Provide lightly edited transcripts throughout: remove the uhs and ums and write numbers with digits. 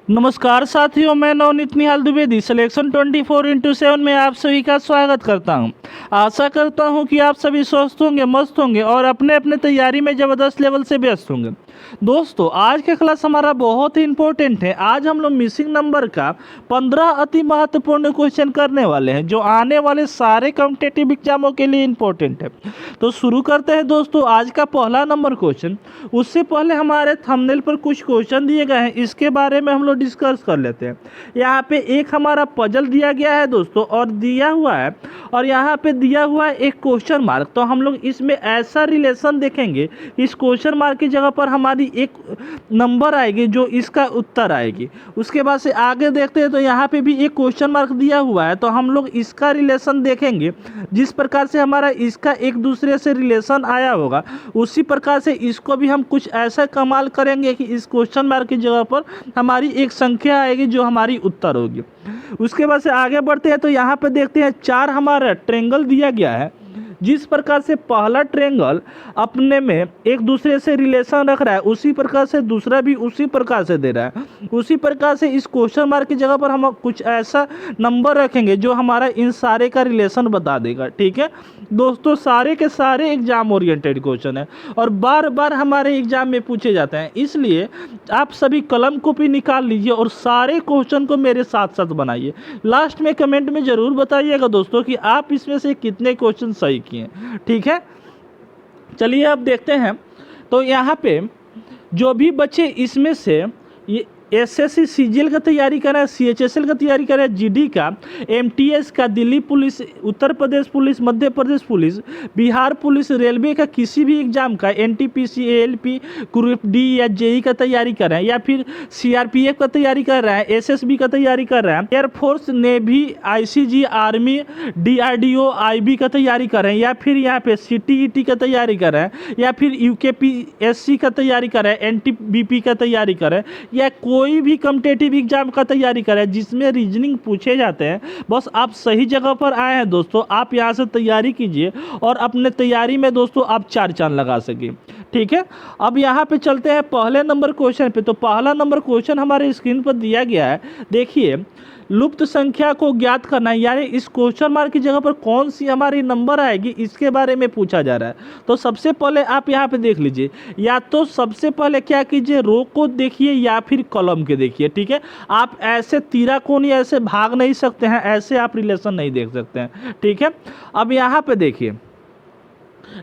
नमस्कार साथियों, मैं नवनीत निहाल द्विवेदी सिलेक्शन 24x7 में आप सभी का स्वागत करता हूं। आशा करता हूं कि आप सभी स्वस्थ होंगे, मस्त होंगे और अपने अपने तैयारी में ज़बरदस्त लेवल से व्यस्त होंगे। दोस्तों, आज का क्लास हमारा बहुत ही इंपॉर्टेंट है। आज हम लोग मिसिंग नंबर का 15 अति महत्वपूर्ण क्वेश्चन करने वाले हैं जो आने वाले सारे कॉम्पिटिटिव एग्जामों के लिए इंपॉर्टेंट है। तो शुरू करते हैं दोस्तों आज का पहला नंबर क्वेश्चन। उससे पहले हमारे थंबनेल पर कुछ क्वेश्चन दिए गए हैं, इसके बारे में हम लोग डिस्कस कर लेते हैं। यहाँ पे एक हमारा पजल दिया गया है दोस्तों और दिया हुआ है, और यहाँ पे दिया हुआ है एक क्वेश्चन मार्क। तो हम लोग इसमें ऐसा रिलेशन देखेंगे, इस क्वेश्चन मार्क की जगह पर हमारी एक नंबर आएगी जो इसका उत्तर आएगी। उसके बाद से आगे देखते हैं तो यहाँ पे भी एक क्वेश्चन मार्क दिया हुआ है, तो हम लोग इसका रिलेशन देखेंगे। जिस प्रकार से हमारा इसका एक दूसरे से रिलेशन आया होगा, उसी प्रकार से इसको भी हम कुछ ऐसा कमाल करेंगे कि इस क्वेश्चन मार्क की जगह पर हमारी एक संख्या आएगी जो हमारी उत्तर होगी। उसके बाद से आगे बढ़ते हैं तो यहाँ पे देखते हैं 4 हमारा ट्रेंगल दिया गया है। जिस प्रकार से पहला ट्रेंगल अपने में एक दूसरे से रिलेशन रख रहा है, उसी प्रकार से दूसरा भी उसी प्रकार से दे रहा है। उसी प्रकार से इस क्वेश्चन मार्क की जगह पर हम कुछ ऐसा नंबर रखेंगे जो हमारा इन सारे का रिलेशन बता देगा। ठीक है दोस्तों, सारे के सारे एग्जाम ओरिएंटेड क्वेश्चन है और बार बार हमारे एग्जाम में पूछे जाते हैं, इसलिए आप सभी कलम कॉपी निकाल लीजिए और सारे क्वेश्चन को मेरे साथ साथ बनाइए। लास्ट में कमेंट में ज़रूर बताइएगा दोस्तों कि आप इसमें से कितने क्वेश्चन सही किए। ठीक है, चलिए अब देखते हैं। तो यहाँ पे जो भी बच्चे इसमें से ये एसएससी सीजीएल का तैयारी कर रहे हैं, सीएचएसएल का तैयारी कर रहे हैं, जीडी का, एमटीएस का, Delhi police, Uttar Pradesh police, Madhya Pradesh police, Bihar police, railway का किसी भी एग्जाम का, एनटीपीसी, एएलपी, ग्रुप डी या जेई का तैयारी कर रहे हैं, या फिर सीआरपीएफ का तैयारी कर रहे हैं, एसएसबी का तैयारी कर रहे हैं, air force, navy, ICG, army, DRDO, IB का तैयारी कर रहे हैं, या फिर यहाँ पे सीटीईटी का तैयारी कर रहे हैं, या फिर यूकेपीएससी का तैयारी कर रहे हैं, एनटीबीपी का तैयारी कर रहे हैं, या कोई भी कॉम्पिटिटिव एग्जाम का तैयारी करें जिसमें रीजनिंग पूछे जाते हैं, बस आप सही जगह पर आए हैं दोस्तों। आप यहां से तैयारी कीजिए और अपने तैयारी में दोस्तों आप 4 चांद लगा सकें। ठीक है, अब यहां पे चलते हैं पहले नंबर क्वेश्चन पे। तो पहला नंबर क्वेश्चन हमारे स्क्रीन पर दिया गया है, देखिए। लुप्त संख्या को ज्ञात करना है, यानी इस क्वेश्चन मार्क की जगह पर कौन सी हमारी नंबर आएगी, इसके बारे में पूछा जा रहा है। तो सबसे पहले आप यहाँ पे देख लीजिए, या तो सबसे पहले क्या कीजिए, रो को देखिए या फिर कॉलम के देखिए। ठीक है, आप ऐसे तिराकोनी ऐसे भाग नहीं सकते हैं, ऐसे आप रिलेशन नहीं देख सकते हैं। ठीक है, अब यहाँ पे देखिए,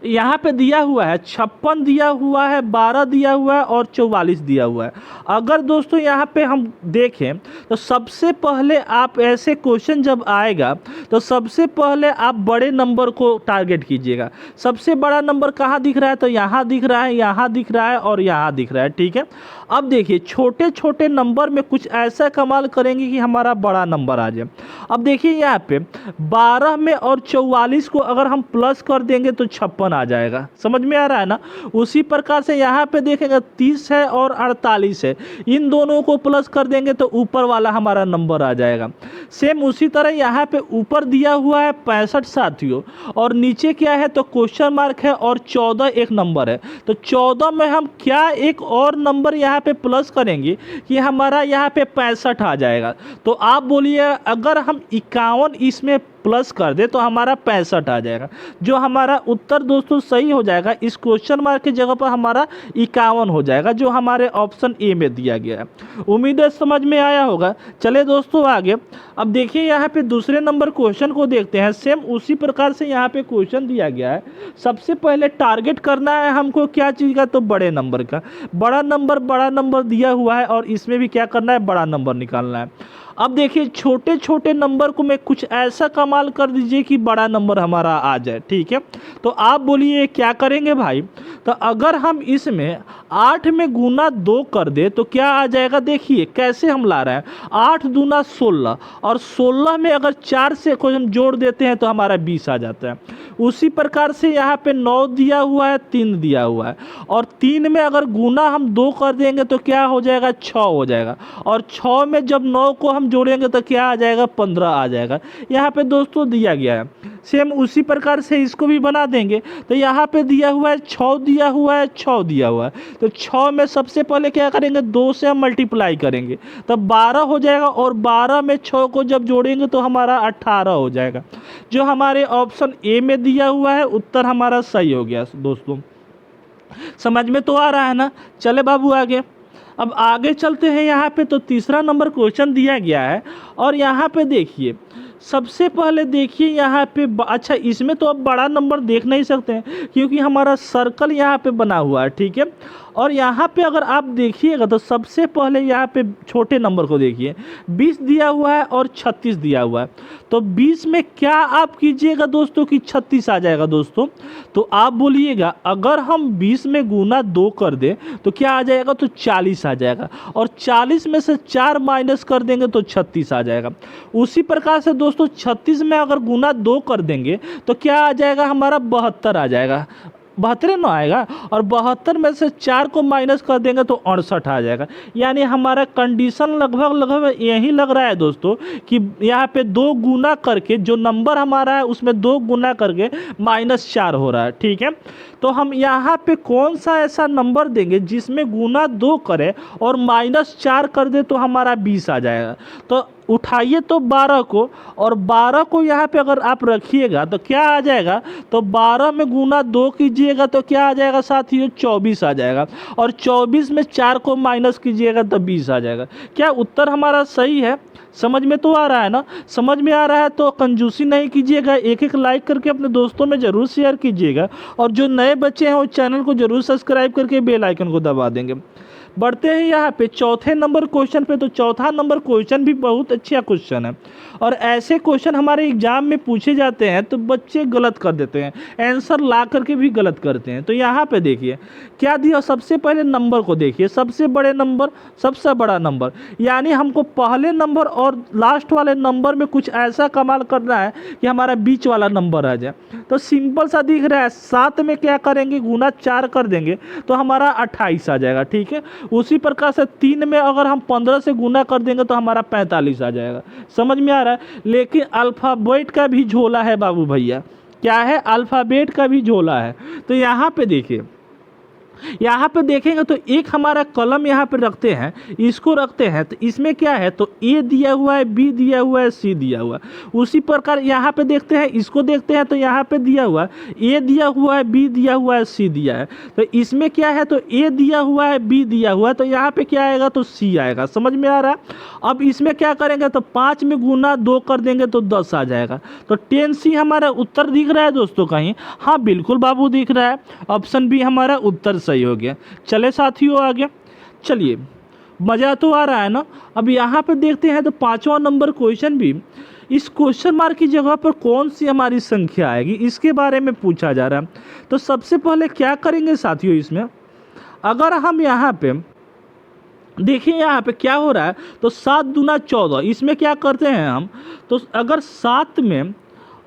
यहाँ पे दिया हुआ है 56 दिया हुआ है, 12 दिया हुआ है और 44 दिया हुआ है। अगर दोस्तों यहाँ पे हम देखें तो सबसे पहले आप ऐसे क्वेश्चन जब आएगा तो सबसे पहले आप बड़े नंबर को टारगेट कीजिएगा। सबसे बड़ा नंबर कहाँ दिख रहा है, तो यहाँ दिख रहा है, यहाँ दिख रहा है और यहाँ दिख रहा है। ठीक है, अब देखिए छोटे छोटे नंबर में कुछ ऐसा कमाल करेंगे कि हमारा बड़ा नंबर आ जाए। अब देखिए यहाँ पे 12 में और 44 को अगर हम प्लस कर देंगे तो 56 आ जाएगा। समझ में आ रहा है ना। उसी प्रकार से यहाँ पे देखेंगे 30 है और 48 है, इन दोनों को प्लस कर देंगे तो ऊपर वाला हमारा नंबर आ जाएगा। सेम उसी तरह यहाँ पे ऊपर दिया हुआ है 65 साथियों, और नीचे क्या है तो क्वेश्चन मार्क है और 14 एक नंबर है। तो 14 में हम क्या एक और नंबर यहाँ पे प्लस करेंगे कि हमारा यहाँ पे 65 आ जाएगा। तो आप बोलिए अगर हम 51 इसमें प्लस कर दे तो हमारा 65 आ जाएगा, जो हमारा उत्तर दोस्तों सही हो जाएगा। इस क्वेश्चन मार्क की जगह पर हमारा 51 हो जाएगा, जो हमारे ऑप्शन ए में दिया गया है। उम्मीद है समझ में आया होगा। चले दोस्तों आगे, अब देखिए यहाँ पे दूसरे नंबर क्वेश्चन को देखते हैं। सेम उसी प्रकार से यहाँ पे क्वेश्चन दिया गया है। सबसे पहले टारगेट करना है हमको क्या चीज़ का, तो बड़े नंबर का। बड़ा नंबर दिया हुआ है और इसमें भी क्या करना है, बड़ा नंबर निकालना है। अब देखिए छोटे छोटे नंबर को मैं कुछ ऐसा कमाल कर दीजिए कि बड़ा नंबर हमारा आ जाए। ठीक है, तो आप बोलिए क्या करेंगे भाई। तो अगर हम इसमें 8 में गुना 2 कर दे तो क्या आ जाएगा, देखिए कैसे हम ला रहे हैं। 8 दूना 16, और 16 में अगर 4 से कोई हम जोड़ देते हैं तो हमारा 20 आ जाता है। उसी प्रकार से यहाँ पे 9 दिया हुआ है, 3 दिया हुआ है, और 3 में अगर गुना हम 2 कर देंगे तो क्या हो जाएगा, 6 हो जाएगा। और 6 में जब 9 को हम जोड़ेंगे तो क्या आ जाएगा, 15 आ जाएगा। यहाँ पे दोस्तों दिया गया है। सेम उसी प्रकार से इसको भी बना देंगे। तो यहाँ पे दिया हुआ है 6 दिया हुआ है, 6 दिया हुआ है, तो 6 में सबसे पहले क्या करेंगे 2 से हम मल्टीप्लाई करेंगे तब 12 हो जाएगा, और 12 में 6 को जब जोड़ेंगे तो हमारा 18 हो जाएगा। जो हमारे ऑप्शन ए में दिया हुआ है उत्तर हमारा सही हो गया दोस्तों। समझ में तो आ रहा है ना। चले बाबू आगे। अब आगे चलते हैं। यहाँ पे तो तीसरा नंबर क्वेश्चन दिया गया है, और यहाँ पे देखिए सबसे पहले देखिए यहाँ पे अच्छा इसमें तो अब बड़ा नंबर देख नहीं सकते हैं क्योंकि हमारा सर्कल यहाँ पे बना हुआ है, ठीक है। और यहाँ पे अगर आप देखिएगा तो सबसे पहले यहाँ पे छोटे नंबर को देखिए, 20 दिया हुआ है और 36 दिया हुआ है। तो 20 में क्या आप कीजिएगा दोस्तों कि 36 आ जाएगा दोस्तों। तो आप बोलिएगा अगर हम 20 में गुना 2 कर दें तो क्या आ जाएगा, तो 40 आ जाएगा, और 40 में से 4 माइनस कर देंगे तो 36 आ जाएगा। उसी प्रकार से दोस्तों 36 में अगर गुना 2 कर देंगे तो क्या आ जाएगा, हमारा 72 आ जाएगा, 72 ना आएगा, और 72 में से 4 को माइनस कर देंगे तो 68 आ जाएगा। यानी हमारा कंडीशन लगभग यही लग रहा है दोस्तों कि यहाँ पे 2 गुना करके जो नंबर हमारा है उसमें 2 गुना करके -4 हो रहा है, ठीक है। तो हम यहाँ पे कौन सा ऐसा नंबर देंगे जिसमें गुना 2 करें और -4 कर दे तो हमारा 20 आ जाएगा। तो उठाइए तो 12 को, और 12 को यहाँ पे अगर आप रखिएगा तो क्या आ जाएगा, तो 12 में गुना 2 कीजिएगा तो क्या आ जाएगा साथियों, 24 आ जाएगा, और 24 में 4 को माइनस कीजिएगा तो 20 आ जाएगा। क्या उत्तर हमारा सही है? समझ में तो आ रहा है ना। समझ में आ रहा है तो कंजूसी नहीं कीजिएगा, एक लाइक करके अपने दोस्तों में ज़रूर शेयर कीजिएगा, और जो नए बच्चे हैं वो चैनल को ज़रूर सब्सक्राइब करके बेल आइकन को दबा देंगे। बढ़ते हैं यहाँ पे चौथे नंबर क्वेश्चन पे। तो चौथा नंबर क्वेश्चन भी बहुत अच्छा क्वेश्चन है, और ऐसे क्वेश्चन हमारे एग्जाम में पूछे जाते हैं तो बच्चे गलत कर देते हैं, आंसर ला करके भी गलत करते हैं। तो यहाँ पे देखिए क्या दिया, सबसे पहले नंबर को देखिए, सबसे बड़े नंबर सबसे बड़ा नंबर, यानी हमको पहले नंबर और लास्ट वाले नंबर में कुछ ऐसा कमाल करना है कि हमारा बीच वाला नंबर आ जाए। तो सिंपल सा दिख रहा है, 7 में क्या करेंगे गुना 4 कर देंगे तो हमारा 28 आ जाएगा, ठीक है। उसी प्रकार से 3 में अगर हम 15 से गुना कर देंगे तो हमारा 45 आ जाएगा। समझ में आ रहा है। लेकिन अल्फ़ाबेट का भी झोला है बाबू भैया, क्या है, अल्फ़ाबेट का भी झोला है। तो यहाँ पे देखिए, यहाँ पे देखेंगे तो एक हमारा कलम यहाँ पे रखते हैं, इसको रखते हैं, तो इसमें क्या है, तो ए दिया हुआ है, बी दिया हुआ है, सी दिया हुआ है। उसी प्रकार यहाँ पे देखते हैं, इसको देखते हैं तो यहाँ पे दिया हुआ है, ए दिया हुआ है, बी दिया हुआ है, सी दिया है। तो इसमें क्या है, तो ए दिया हुआ है, बी दिया हुआ है, तो यहाँ पे क्या आएगा, तो सी आएगा। समझ में आ रहा है। अब इसमें क्या करेंगे, तो 5 में गुना 2 कर देंगे तो 10 आ जाएगा। तो 10C हमारा उत्तर दिख रहा है दोस्तों कहीं? हाँ बिल्कुल बाबू दिख रहा है, ऑप्शन बी हमारा उत्तर सही हो गया। चले साथियों आगे चलिए, मज़ा तो आ रहा है ना। अब यहाँ पे देखते हैं तो 5वां नंबर क्वेश्चन भी, इस क्वेश्चन मार्क की जगह पर कौन सी हमारी संख्या आएगी इसके बारे में पूछा जा रहा है। तो सबसे पहले क्या करेंगे साथियों, इसमें अगर हम यहाँ पे देखिए यहाँ पे क्या हो रहा है, तो 7 दूना 14, इसमें क्या करते हैं हम, तो अगर 7 में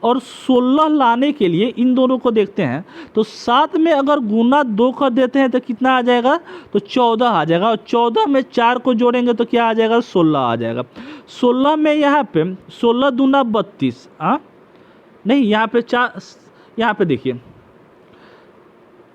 और 16 लाने के लिए इन दोनों को देखते हैं, तो 7 में अगर गुना 2 कर देते हैं तो कितना आ जाएगा, तो 14 आ जाएगा, और 14 में 4 को जोड़ेंगे तो क्या आ जाएगा, 16 आ जाएगा। 16 में यहाँ पे 16 दूना 32, नहीं यहाँ पे 4, यहाँ पे देखिए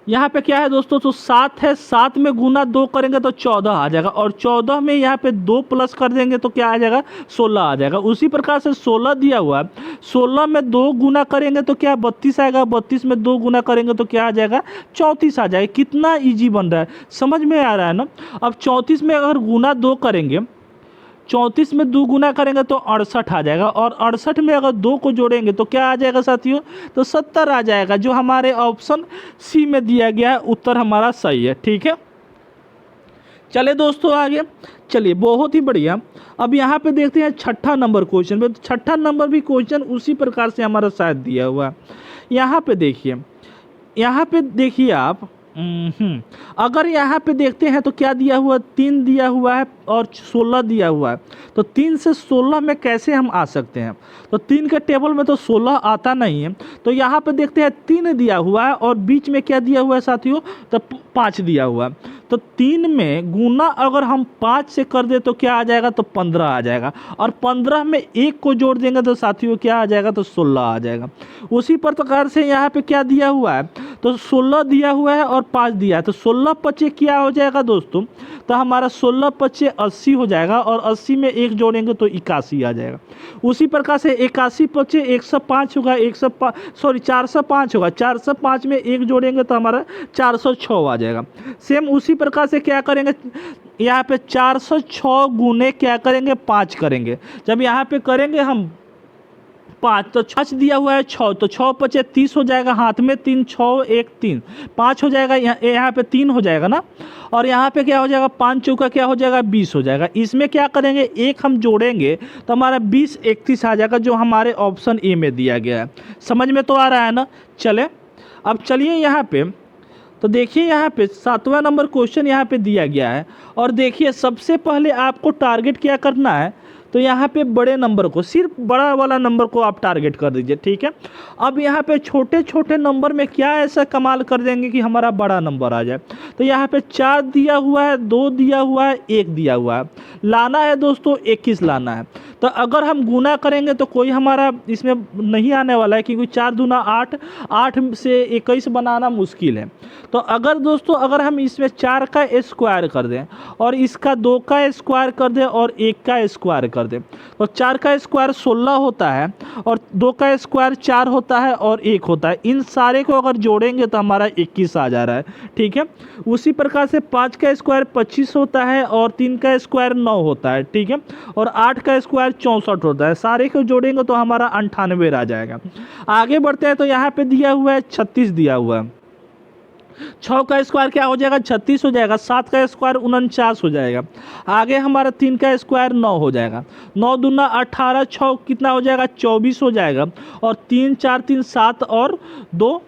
यहाँ पे क्या है दोस्तों, तो 7 है, 7 में गुना 2 करेंगे तो 14 आ जाएगा, और 14 में यहाँ पे 2 प्लस कर देंगे तो क्या आ जाएगा, 16 आ जाएगा। उसी प्रकार से 16 दिया हुआ है, 16 में 2 गुना करेंगे तो क्या 32 आएगा, 32 में 2 गुना करेंगे तो क्या आ जाएगा, 34 आ जाएगा। कितना ईजी बन रहा है, समझ में आ रहा है ना। अब 34 में अगर गुना 2 करेंगे, 34 में 2 गुना करेंगे तो 68 आ जाएगा, और 68 में अगर 2 को जोड़ेंगे तो क्या आ जाएगा साथियों, तो 70 आ जाएगा। जो हमारे ऑप्शन सी में दिया गया है उत्तर हमारा सही है, ठीक है। चले दोस्तों आगे चलिए, बहुत ही बढ़िया। अब यहाँ पे देखते हैं 6ठा नंबर क्वेश्चन पे। 6ठा नंबर भी क्वेश्चन उसी प्रकार से हमारा शायद दिया हुआ है। यहाँ पे देखिए आप अगर यहाँ पे देखते हैं तो क्या दिया हुआ, 3 दिया हुआ है और 16 दिया हुआ है। तो 3 से 16 में कैसे हम आ सकते हैं? तो 3 के टेबल में तो 16 आता नहीं है। तो यहाँ पे देखते हैं 3 दिया हुआ है और बीच में क्या दिया हुआ है साथियों, तो 5 दिया हुआ है। तो 3 में गुना अगर हम 5 से कर दे तो क्या आ जाएगा, तो 15 आ जाएगा। और 15 में 1 को जोड़ देंगे तो साथियों क्या आ जाएगा, तो 16 आ जाएगा। उसी प्रकार से यहाँ पे क्या दिया हुआ है, तो 16 दिया हुआ है और 5 दिया है। तो 16 पचे क्या हो जाएगा दोस्तों, तो हमारा 16 पचे 80 हो जाएगा और 80 में 1 जोड़ेंगे तो 81 आ जाएगा। उसी प्रकार से 81 पचे 105 होगा, 405 होगा। 405 में 1 जोड़ेंगे तो हमारा 406 आ जाएगा। सेम उसी प्रकार से क्या करेंगे, यहाँ पे 406 गुने क्या करेंगे, 5 करेंगे। जब यहाँ पे करेंगे हम 5 तो 6 दिया हुआ है 6, तो 6 पचे 30 हो जाएगा। हाथ में 3, 6 1 3 5 हो जाएगा। यहाँ पे 3 हो जाएगा ना, और यहाँ पे क्या हो जाएगा, 5 चौका क्या हो जाएगा, 20 हो जाएगा। इसमें क्या करेंगे, 1 हम जोड़ेंगे तो हमारा 20 31 आ जाएगा, जो हमारे ऑप्शन ए में दिया गया है। समझ में तो आ रहा है ना। चले अब चलिए यहाँ पे, तो देखिए यहाँ पे 7वां नंबर क्वेश्चन यहाँ पे दिया गया है। और देखिए सबसे पहले आपको टारगेट क्या करना है, तो यहाँ पे बड़े नंबर को, सिर्फ बड़ा वाला नंबर को आप टारगेट कर दीजिए, ठीक है। अब यहाँ पे छोटे छोटे नंबर में क्या ऐसा कमाल कर देंगे कि हमारा बड़ा नंबर आ जाए। तो यहाँ पे 4 दिया हुआ है, 2 दिया हुआ है, 1 दिया हुआ है। लाना है दोस्तों 21 लाना है। तो अगर हम गुना करेंगे तो कोई हमारा इसमें नहीं आने वाला है, क्योंकि 4 दूना 8, 8 से 21 बनाना मुश्किल है। तो अगर दोस्तों अगर हम इसमें 4 का स्क्वायर कर दें और इसका 2 का स्क्वायर कर दें और 1 का स्क्वायर कर दें, तो 4 का स्क्वायर 16 होता है और 2 का स्क्वायर 4 होता है और 1 होता है। इन सारे को अगर जोड़ेंगे तो हमारा 21 आ जा रहा है, ठीक है। उसी प्रकार से 5 का स्क्वायर 25 होता है और 3 का स्क्वायर 9 होता है, ठीक है। और 8 का स्क्वायर 64 होता है। सारे को जोड़ेंगे तो हमारा 98 आ जाएगा। आगे बढ़ते हैं तो यहाँ पे दिया हुआ है 36 दिया हुआ है। 6 का स्क्वायर क्या हो जाएगा, 36 हो जाएगा। 7 का स्क्वायर 49 हो जाएगा। आगे हमारा 3 का स्क्वायर 9 हो जाएगा। 9 दूना 18, 6 कितना हो जाएगा, 24 हो जाएगा। और 3 4 3 7 और 2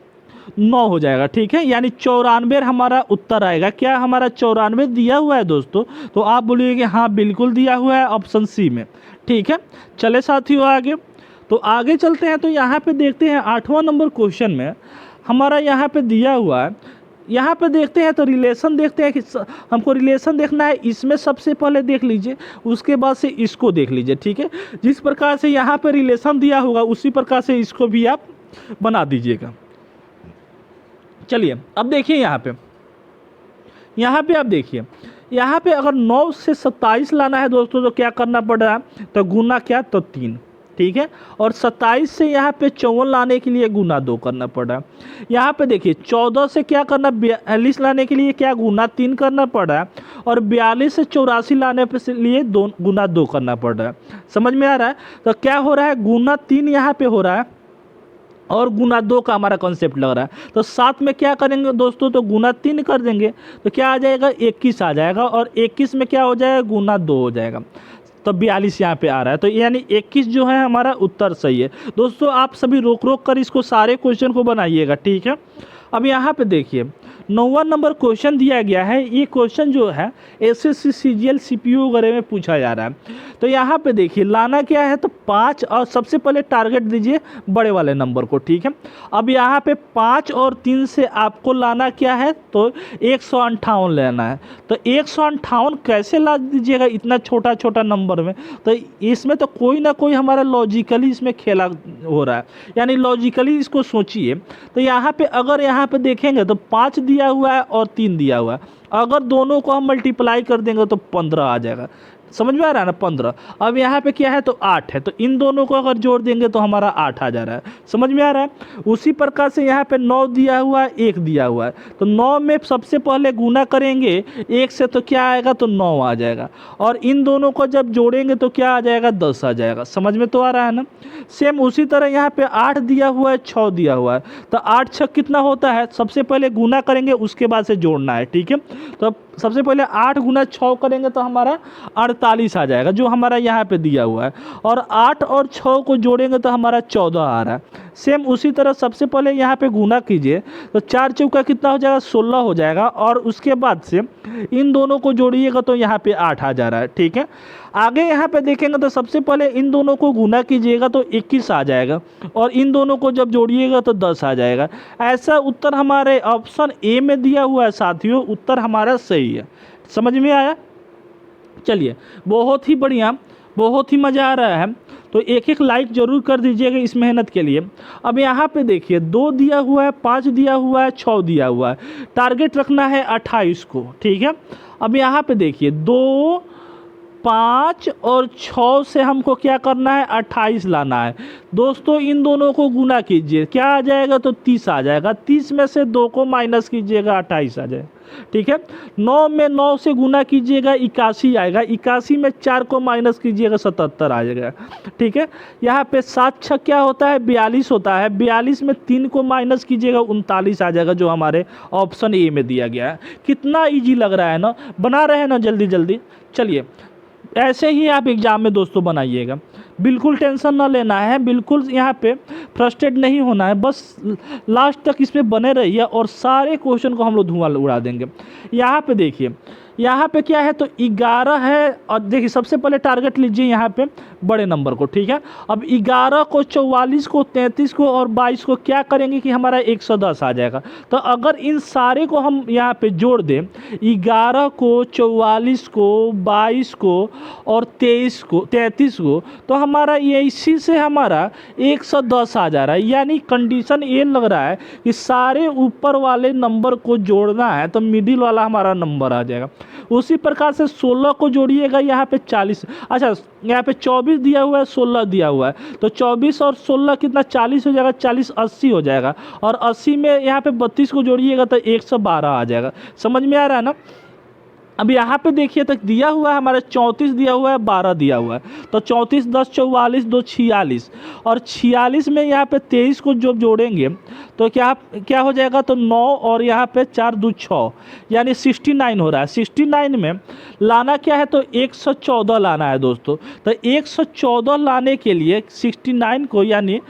9 हो जाएगा, ठीक है। यानी 94 हमारा उत्तर आएगा। क्या हमारा 94 दिया हुआ है दोस्तों, तो आप बोलिए कि हाँ बिल्कुल दिया हुआ है ऑप्शन सी में, ठीक है। चले साथियों आगे, तो आगे चलते हैं। तो यहाँ पे देखते हैं 8वां नंबर क्वेश्चन में हमारा यहाँ पे दिया हुआ है। यहाँ पे देखते हैं तो रिलेशन देखते हैं कि हमको रिलेशन देखना है। इसमें सबसे पहले देख लीजिए, उसके बाद से इसको देख लीजिए, ठीक है। जिस प्रकार से यहाँ पे रिलेशन दिया होगा उसी प्रकार से इसको भी आप बना दीजिएगा। चलिए अब देखिए यहाँ पे आप देखिए, यहाँ पे अगर 9 से 27 लाना है दोस्तों तो क्या करना पड़ रहा है, तो गुना क्या, तो 3, ठीक है। और 27 से यहाँ पे 54 लाने के लिए गुना 2 करना पड़ रहा है। यहाँ पे देखिए 14 से क्या करना, 42 लाने के लिए क्या गुना 3 करना पड़ रहा है। और 42 से 84 लाने पे लिए गुना 2 करना पड़ रहा है। समझ में आ रहा है। तो क्या हो रहा है, गुना 3 यहाँ पे हो रहा है और गुना 2 का हमारा कॉन्सेप्ट लग रहा है। तो साथ में क्या करेंगे दोस्तों, तो गुना 3 कर देंगे तो क्या आ जाएगा, 21 आ जाएगा। और 21 में क्या हो जाएगा, गुना 2 हो जाएगा। तो 42 यहाँ पे आ रहा है। तो यानी 21 जो है हमारा उत्तर सही है। दोस्तों आप सभी रोक रोक कर इसको सारे क्वेश्चन को बनाइएगा, ठीक है। अब यहाँ पे देखिए 9वां नंबर क्वेश्चन दिया गया है। ये क्वेश्चन जो है एसएससी सीजीएल सीपीयू वगैरह में पूछा जा रहा है। तो यहाँ पे देखिए लाना क्या है, तो 5 और सबसे पहले टारगेट दीजिए बड़े वाले नंबर को, ठीक है। अब यहाँ पे 5 और 3 से आपको लाना क्या है, तो 158 लेना है। तो 158 कैसे ला दीजिएगा इतना छोटा छोटा नंबर में, तो इसमें तो कोई ना कोई हमारा लॉजिकली इसमें खेला हो रहा है, यानी लॉजिकली इसको सोचिए। तो यहाँ पे अगर यहाँ पे देखेंगे तो 5 दिया हुआ है और 3 दिया हुआ है। अगर दोनों को हम मल्टीप्लाई कर देंगे तो 15 आ जाएगा। समझ में आ रहा है ना, 15। अब यहाँ पे क्या है, तो 8 है। तो इन दोनों को अगर जोड़ देंगे तो हमारा 8 आ जा रहा है। समझ में आ रहा है। उसी प्रकार से यहाँ पे 9 दिया हुआ है, 1 दिया हुआ है। तो 9 में सबसे पहले गुना करेंगे 1 से तो क्या आएगा, तो 9 आ जाएगा। और इन दोनों को जब जोड़ेंगे तो क्या आ जाएगा, 10 आ जाएगा। समझ में तो आ रहा है ना। सेम उसी तरह यहाँ पे 8 दिया हुआ है, 6 दिया हुआ है। तो 8 6 कितना होता है, सबसे पहले गुना करेंगे उसके बाद से जोड़ना है, ठीक है। तो सबसे पहले 8 गुना 6 करेंगे तो हमारा 48 आ जाएगा, जो हमारा यहाँ पे दिया हुआ है। और 8 और 6 को जोड़ेंगे तो हमारा 14 आ रहा है। सेम उसी तरह सबसे पहले यहाँ पे गुना कीजिए, तो 4 चौका कितना हो जाएगा, 16 हो जाएगा। और उसके बाद से इन दोनों को जोड़िएगा तो यहाँ पे 8 आ जा रहा है, ठीक है। आगे यहाँ पे देखेंगे तो सबसे पहले इन दोनों को गुना कीजिएगा तो 21 आ जाएगा, और इन दोनों को जब जोड़िएगा तो 10 आ जाएगा। ऐसा उत्तर हमारे ऑप्शन ए में दिया हुआ है साथियों, उत्तर हमारा सही है। समझ में आया? चलिए, बहुत ही बढ़िया, बहुत ही मज़ा आ रहा है। तो एक एक लाइक ज़रूर कर दीजिएगा इस मेहनत के लिए। अब यहाँ पे देखिए 2 दिया हुआ है, 5 दिया हुआ है, 6 दिया हुआ है। टारगेट रखना है 28 को, ठीक है। अब यहाँ पे देखिए 2, 5 और 6 से हमको क्या करना है, 28 लाना है। दोस्तों इन दोनों को गुना कीजिए, क्या आ जाएगा, तो 30 आ जाएगा। 30 में से 2 को माइनस कीजिएगा, 28 आ जाएगा, ठीक है। 9 में 9 से गुना कीजिएगा, 81 आएगा। 81 में 4 को माइनस कीजिएगा, 77 आ जाएगा, ठीक है। यहाँ पे 7 6 क्या होता है, 42 होता है। 42 में 3 को माइनस कीजिएगा, 39 आ जाएगा, जो हमारे ऑप्शन ए में दिया गया है। कितना ईजी लग रहा है ना, बना रहे हैं ना जल्दी जल्दी। चलिए, ऐसे ही आप एग्ज़ाम में दोस्तों बनाइएगा, बिल्कुल टेंशन ना लेना है, बिल्कुल यहाँ पे फ्रस्ट्रेट नहीं होना है, बस लास्ट तक इसमें बने रहिए और सारे क्वेश्चन को हम लोग धुआं उड़ा देंगे। यहाँ पे देखिए, यहाँ पे क्या है, तो 11 है। और देखिए सबसे पहले टारगेट लीजिए यहाँ पे बड़े नंबर को, ठीक है। अब 11 को, 44 को, 33 को और 22 को क्या करेंगे कि हमारा 110 आ जाएगा। तो अगर इन सारे को हम यहाँ पे जोड़ दें, 11 को, 44 को, 22 को और 33 को, तो हमारा ये इसी से हमारा 110 आ जा रहा है। यानी कंडीशन ये लग रहा है कि सारे ऊपर वाले नंबर को जोड़ना है तो मिडिल वाला हमारा नंबर आ जाएगा। उसी प्रकार से 16 को जोड़िएगा, यहाँ पे 40, अच्छा यहाँ पे 24 दिया हुआ है, 16 दिया हुआ है, तो 24 और 16 कितना, 40 हो जाएगा। 40 80 हो जाएगा, और 80 में यहाँ पे 32 को जोड़िएगा तो 112 आ जाएगा। समझ में आ रहा है ना? अब यहाँ पे देखिए तक दिया हुआ है हमारे 34 दिया हुआ है, 12 दिया हुआ है, तो 34 10 44 2 46, और 46 में यहाँ पे 23 को जब जोड़ेंगे तो क्या हो जाएगा, तो 9 और यहाँ पे 4 2 6, यानी 69 हो रहा है। 69 में लाना क्या है, तो 114 लाना है दोस्तों। तो 114 लाने के लिए 69 को यानी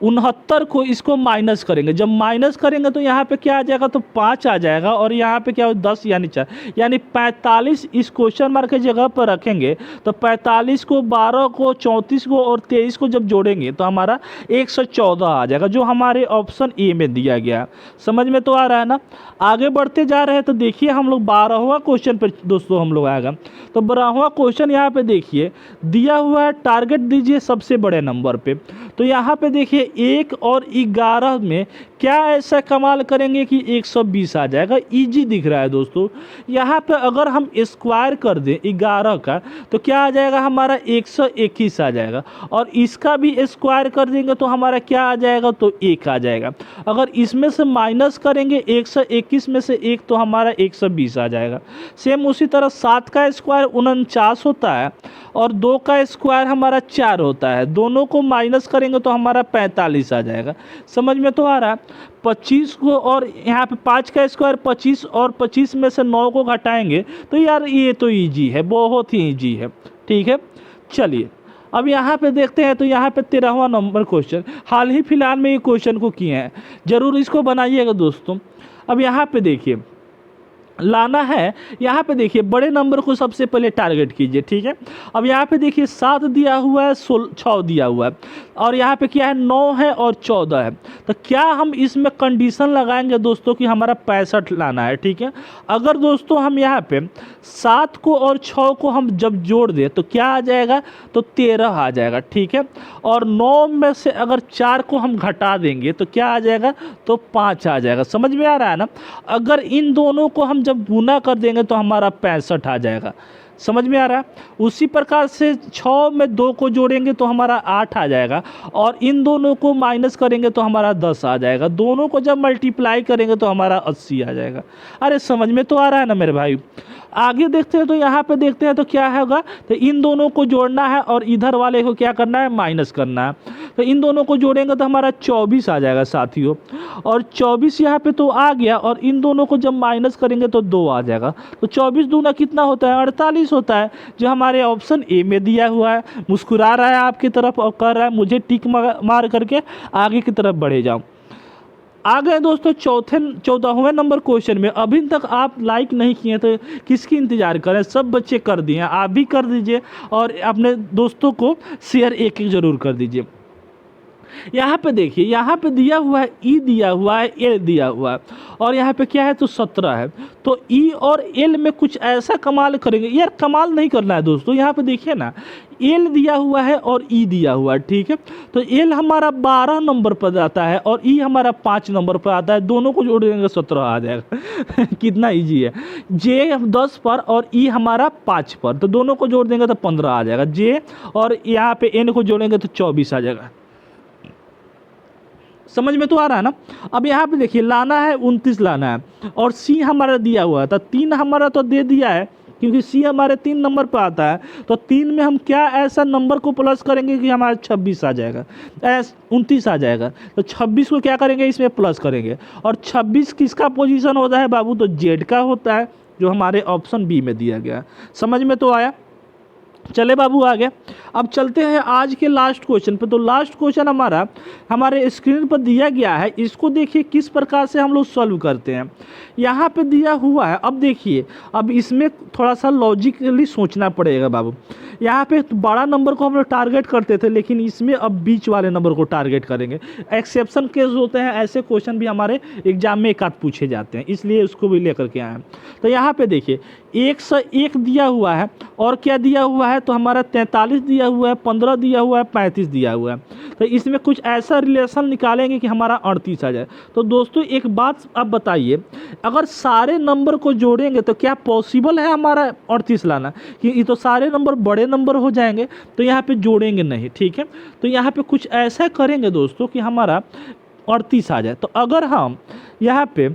69 को इसको माइनस करेंगे। जब माइनस करेंगे तो यहाँ पे क्या आ जाएगा, तो 5 आ जाएगा, और यहाँ पे क्या हो 10 यानी 4, यानी 45 इस क्वेश्चन मार्क की जगह पर रखेंगे। तो 45 को, 12 को, 34 को और 23 को जब जोड़ेंगे तो हमारा 114 आ जाएगा, जो हमारे ऑप्शन ए में दिया गया। समझ में तो आ रहा है ना? आगे बढ़ते जा रहे हैं तो देखिए हम लोग 12वां क्वेश्चन पर दोस्तों हम लोग आएगा। तो 12वां क्वेश्चन यहाँ पे देखिए दिया हुआ है, टारगेट दीजिए सबसे बड़े नंबर पे। तो यहाँ पे देखिए 1 और 11 में क्या ऐसा कमाल करेंगे कि 120 आ जाएगा। इजी दिख रहा है दोस्तों। यहाँ पे अगर हम स्क्वायर कर दें 11 का तो क्या आ जाएगा, हमारा 121 आ जाएगा, और इसका भी स्क्वायर कर देंगे तो हमारा क्या आ जाएगा, तो 1 आ जाएगा। अगर इसमें से माइनस करेंगे 121 में से 1 तो हमारा 120 आ जाएगा। सेम उसी तरह 7 का स्क्वायर 49 होता है, और 2 का स्क्वायर हमारा 4 होता है। दोनों को माइनस करेंगे तो हमारा 45 आ जाएगा। समझ में तो आ रहा है? 25 को और यहाँ पे 5 का स्क्वायर 25, और 25 में से 9 को घटाएंगे तो यार ये तो इजी है, बहुत ही इजी है, ठीक है। चलिए अब यहाँ पे देखते हैं। तो यहाँ पे 13वां नंबर क्वेश्चन हाल ही फिलहाल में ये क्वेश्चन को किए हैं, ज़रूर इसको बनाइएगा दोस्तों। अब यहाँ पे देखिए लाना है, यहाँ पे देखिए बड़े नंबर को सबसे पहले टारगेट कीजिए, ठीक है। अब यहाँ पे देखिए 7 दिया हुआ है, 6 दिया हुआ है, और यहाँ पे क्या है 9 है और 14 है। तो क्या हम इसमें कंडीशन लगाएंगे दोस्तों कि हमारा 65 लाना है, ठीक है। अगर दोस्तों हम यहाँ पे 7 को और 6 को हम जब जोड़ दें तो क्या आ जाएगा, तो 13 आ जाएगा, ठीक है। और 9 में से अगर 4 को हम घटा देंगे तो क्या आ जाएगा, तो 5 आ जाएगा। समझ में आ रहा है ना? अगर इन दोनों को हम जब गुना कर देंगे तो हमारा 65 आ जाएगा। समझ में आ रहा है? उसी प्रकार से 6 में 2 को जोड़ेंगे तो हमारा 8 आ जाएगा, और इन दोनों को माइनस करेंगे तो हमारा 10 आ जाएगा। दोनों को जब मल्टीप्लाई करेंगे तो हमारा 80 आ जाएगा। अरे समझ में तो आ रहा है ना मेरे भाई? आगे देखते हैं। तो यहाँ पे देखते हैं तो क्या होगा, तो इन दोनों को जोड़ना है और इधर वाले को क्या करना है, माइनस करना है। तो इन दोनों को जोड़ेंगे तो हमारा 24 आ जाएगा साथियों। और 24 यहाँ पे तो आ गया, और इन दोनों को जब माइनस करेंगे तो 2 आ जाएगा। तो 24 दूना कितना होता है? 48 होता है, जो हमारे ऑप्शन ए में दिया हुआ है। मुस्कुरा रहा है आपकी तरफ और कह रहा है मुझे टिक मार करके आगे की तरफ बढ़े जाओ। आ गए दोस्तों 14वें नंबर क्वेश्चन में। अभी तक आप लाइक नहीं किए तो किसकी इंतज़ार करें? सब बच्चे कर दिए, आप भी कर दीजिए और अपने दोस्तों को शेयर एक एक ज़रूर कर दीजिए। यहाँ पे देखिए, यहाँ पे दिया हुआ है ई, दिया हुआ है एल दिया हुआ है, और यहाँ पे क्या है तो 17 है। तो ई और एल में कुछ ऐसा कमाल करेंगे। यार कमाल नहीं करना है दोस्तों, यहाँ पे देखिए ना, एल दिया हुआ है और ई दिया हुआ है, ठीक है। तो एल हमारा 12 नंबर पर आता है और ई हमारा 5 नंबर पर आता है। दोनों को जोड़ देंगे 17 आ जाएगा। कितना ईजी है। जे 10 पर और ई हमारा 5 पर, तो दोनों को जोड़ देंगे तो 15 आ जाएगा। जे और यहाँ पे एन को जोड़ेंगे तो 24 आ जाएगा। समझ में तो आ रहा है ना। अब यहाँ पे देखिए, लाना है 29 लाना है, और सी हमारा दिया हुआ था 3 हमारा तो दे दिया है, क्योंकि सी हमारे 3 नंबर पर आता है। तो 3 में हम क्या ऐसा नंबर को प्लस करेंगे कि हमारा 26 आ जाएगा, 29 आ जाएगा। तो 26 को क्या करेंगे, इसमें प्लस करेंगे। और 26 किसका पोजीशन होता है बाबू? तो जेड का होता है, जो हमारे ऑप्शन बी में दिया गया। समझ में तो आया। चले बाबू आगे। अब चलते हैं आज के लास्ट क्वेश्चन पे। तो लास्ट क्वेश्चन हमारा हमारे स्क्रीन पर दिया गया है, इसको देखिए किस प्रकार से हम लोग सॉल्व करते हैं। यहाँ पे दिया हुआ है, अब देखिए, अब इसमें थोड़ा सा लॉजिकली सोचना पड़ेगा बाबू। यहाँ पे बड़ा नंबर को हम लोग टारगेट करते थे, लेकिन इसमें अब बीच वाले नंबर को टारगेट करेंगे। एक्सेप्शन केस होते हैं, ऐसे क्वेश्चन भी हमारे एग्जाम में एक आध पूछे जाते हैं, इसलिए उसको भी लेकर के आए हैं। तो यहाँ पे देखिए 101 दिया हुआ है, और क्या दिया हुआ है तो हमारा 43 दिया हुआ है, 15 दिया हुआ है, 35 दिया हुआ है। तो इसमें कुछ ऐसा रिलेशन निकालेंगे कि हमारा 38 आ जाए। तो दोस्तों एक बात आप बताइए, अगर सारे नंबर को जोड़ेंगे तो क्या पॉसिबल है हमारा 38 लाना? कि ये तो सारे नंबर बड़े नंबर हो जाएंगे, तो यहाँ पे जोड़ेंगे नहीं, ठीक है। तो यहाँ पे कुछ ऐसा करेंगे दोस्तों कि हमारा 38 आ जाए। तो अगर हम यहाँ पे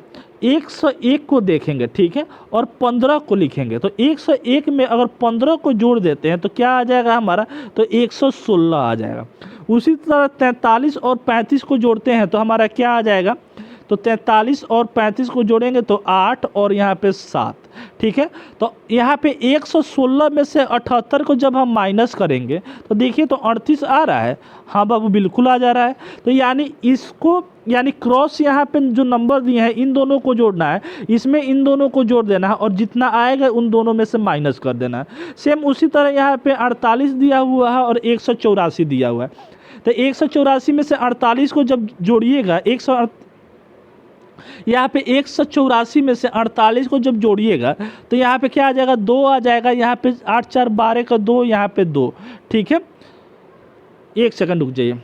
101 को देखेंगे, ठीक है, और 15 को लिखेंगे, तो 101 में अगर 15 को जोड़ देते हैं तो क्या आ जाएगा हमारा? तो 116 आ जाएगा। उसी तरह 43 और 35 को जोड़ते हैं तो हमारा क्या आ जाएगा? तो 43 और 35 को जोड़ेंगे तो 8 और यहाँ पे 7, ठीक है। तो यहाँ पे 116 में से 78 को जब हम माइनस करेंगे तो देखिए तो 38 आ रहा है। हाँ बाबू बिल्कुल आ जा रहा है। तो यानी क्रॉस यहाँ पे जो नंबर दिए हैं इन दोनों को जोड़ना है, इसमें इन दोनों को जोड़ देना है, और जितना आएगा उन दोनों में से माइनस कर देना है। सेम उसी तरह यहाँ पे 48 दिया हुआ है और 184 दिया हुआ है। तो 184 में से 48 को जब जोड़िएगा, यहाँ पे 184 में से 48 को जब जोड़िएगा तो यहाँ पे क्या आ जाएगा? 2 आ जाएगा। यहाँ पे 8 4 12 का 2, यहाँ पे 2, ठीक है। एक सेकंड रुक जाइए।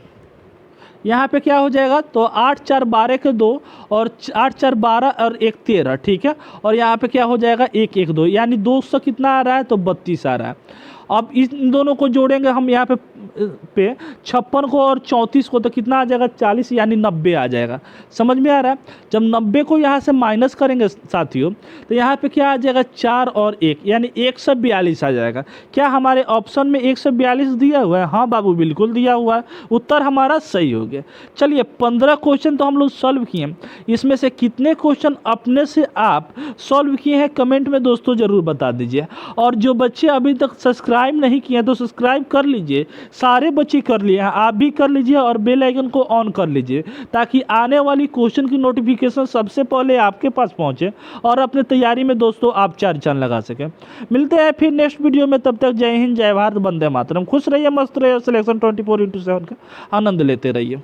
यहाँ पे क्या हो जाएगा? तो 8 4 12 के 2, और 8 4 12 और 1 13, ठीक है। और यहाँ पे क्या हो जाएगा? 1 1 2, यानी 200 कितना आ रहा है? तो 32 आ रहा है। अब इन दोनों को जोड़ेंगे हम यहाँ पे 56 को और 34 को, तो कितना आ जाएगा? 40, यानी 90 आ जाएगा। समझ में आ रहा है। जब 90 को यहाँ से माइनस करेंगे साथियों तो यहाँ पे क्या आ जाएगा? 4 और 1, यानी 142 आ जाएगा। क्या हमारे ऑप्शन में 142 दिया हुआ है? हाँ बाबू बिल्कुल दिया हुआ है। उत्तर हमारा सही हो गया। चलिए 15 क्वेश्चन तो हम लोग सॉल्व किए। इसमें से कितने क्वेश्चन अपने से आप सॉल्व किए हैं कमेंट में दोस्तों ज़रूर बता दीजिए। और जो बच्चे अभी तक सब्सक्राइब नहीं किए तो सब्सक्राइब कर लीजिए। सारे बच्चे कर लिए हैं, आप भी कर लीजिए, और बेल आइकन को ऑन कर लीजिए, ताकि आने वाली क्वेश्चन की नोटिफिकेशन सबसे पहले आपके पास पहुंचे और अपने तैयारी में दोस्तों आप 4 चांद लगा सकें। मिलते हैं फिर नेक्स्ट वीडियो में। तब तक जय हिंद, जय भारत, वंदे मातरम। खुश रहिए, मस्त रहिए, सिलेक्शन 24x7 का आनंद लेते रहिए।